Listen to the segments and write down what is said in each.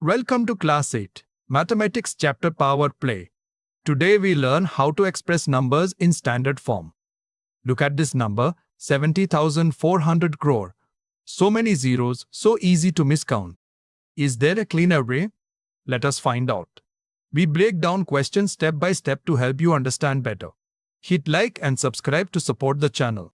Welcome to Class 8, Mathematics Chapter Power Play. Today we learn how to express numbers in standard form. Look at this number, 70,400 crore. So many zeros, so easy to miscount. Is there a cleaner way? Let us find out. We break down questions step by step to help you understand better. Hit like and subscribe to support the channel.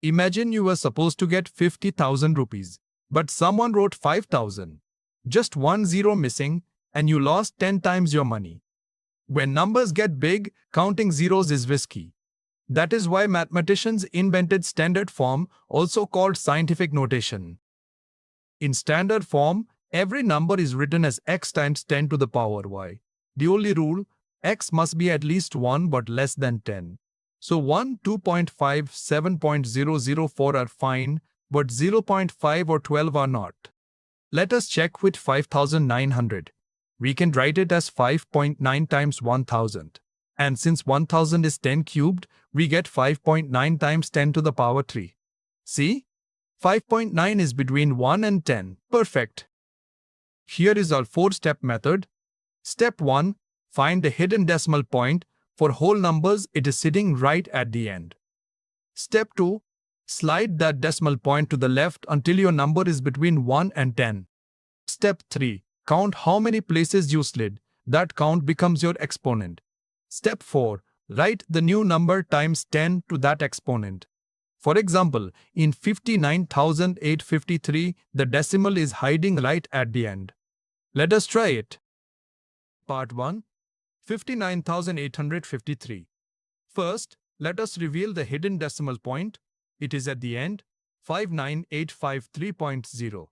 Imagine you were supposed to get 50,000 rupees, but someone wrote 5,000. Just one zero missing, and you lost 10 times your money. When numbers get big, counting zeros is risky. That is why mathematicians invented standard form, also called scientific notation. In standard form, every number is written as x times 10 to the power y. The only rule, x must be at least 1 but less than 10. So 1, 2.5, 7.004 are fine, but 0.5 or 12 are not. Let us check with 5,900. We can write it as 5.9 times 1,000. And since 1,000 is 10 cubed, we get 5.9 times 10 to the power 3. See? 5.9 is between 1 and 10. Perfect. Here is our 4-step method. Step 1. Find the hidden decimal point. For whole numbers, it is sitting right at the end. Step 2. Slide that decimal point to the left until your number is between 1 and 10. Step 3. Count how many places you slid. That count becomes your exponent. Step 4. Write the new number times 10 to that exponent. For example, in 59,853, the decimal is hiding right at the end. Let us try it. Part 1. 59,853. First, let us reveal the hidden decimal point. It is at the end, 59853.0.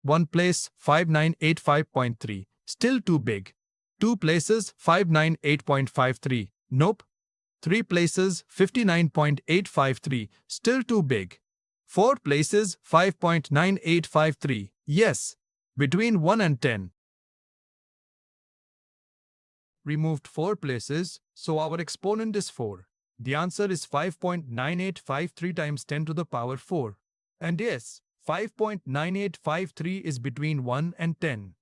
One place, 5985.3, still too big. Two places, 598.53, nope. Three places, 59.853, still too big. Four places, 5.9853, yes, between 1 and 10. Removed 4 places, so our exponent is 4. The answer is 5.9853 times 10 to the power 4. And yes, 5.9853 is between 1 and 10.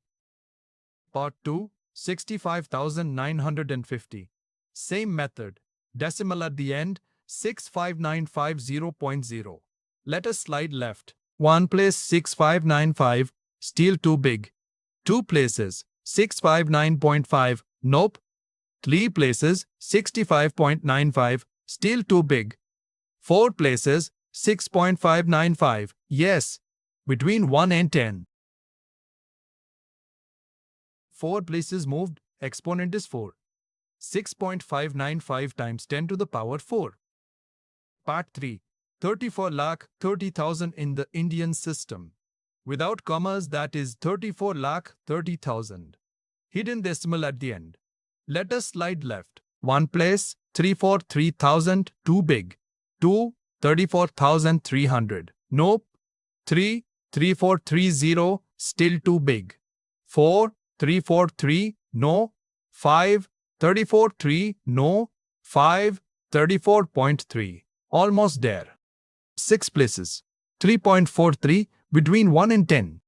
Part 2, 65,950. Same method. Decimal at the end, 65950.0. Let us slide left. One place 6595, still too big. Two places, 659.5, nope. 3 places, 65.95, still too big. 4 places, 6.595, yes, between 1 and 10. 4 places moved, exponent is 4. 6.595 times 10 to the power 4. Part 3. 34,30,000 in the Indian system. Without commas, that is 34,30,000. Hidden decimal at the end. Let us slide left. One place, 343,000, too big. 2, 34,300. Nope. 3, 3430, still too big. 4, 343, no. 5, 34.3, no. 5, 34.3. Almost there. 6 places. 3.43, between 1 and 10.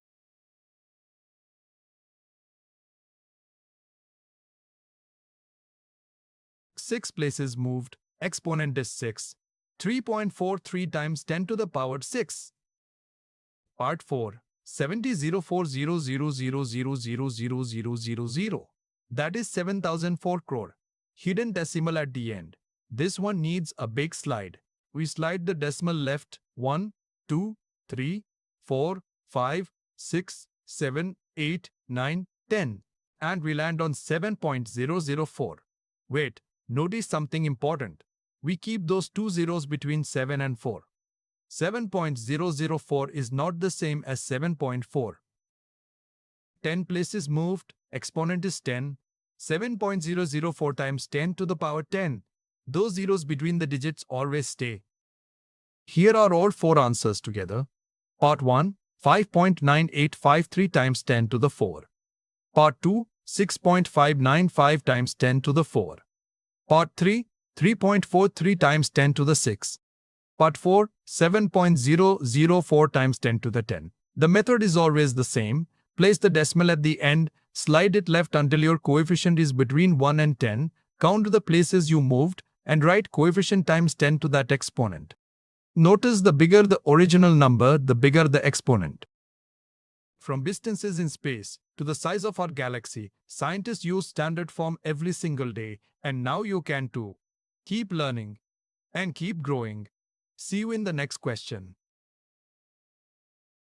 6 places moved, exponent is 6. 3.43 times 10 to the power 6. Part 4. 70,040,000,000,000. That is 7,004 crore. Hidden decimal at the end. This one needs a big slide. We slide the decimal left 1, 2, 3, 4, 5, 6, 7, 8, 9, 10. And we land on 7.004. Wait. Notice something important. We keep those two zeros between 7 and 4. 7.004 is not the same as 7.4. 10 places moved, exponent is 10. 7.004 times 10 to the power 10. Those zeros between the digits always stay. Here are all 4 answers together. Part 1, 5.9853 times 10 to the 4. Part 2, 6.595 times 10 to the 4. Part 3, 3.43 times 10 to the 6. Part 4, 7.004 times 10 to the 10. The method is always the same. Place the decimal at the end, slide it left until your coefficient is between 1 and 10, count the places you moved, and write coefficient times 10 to that exponent. Notice the bigger the original number, the bigger the exponent. From distances in space to the size of our galaxy, scientists use standard form every single day, and now you can too. Keep learning and keep growing. See you in the next question.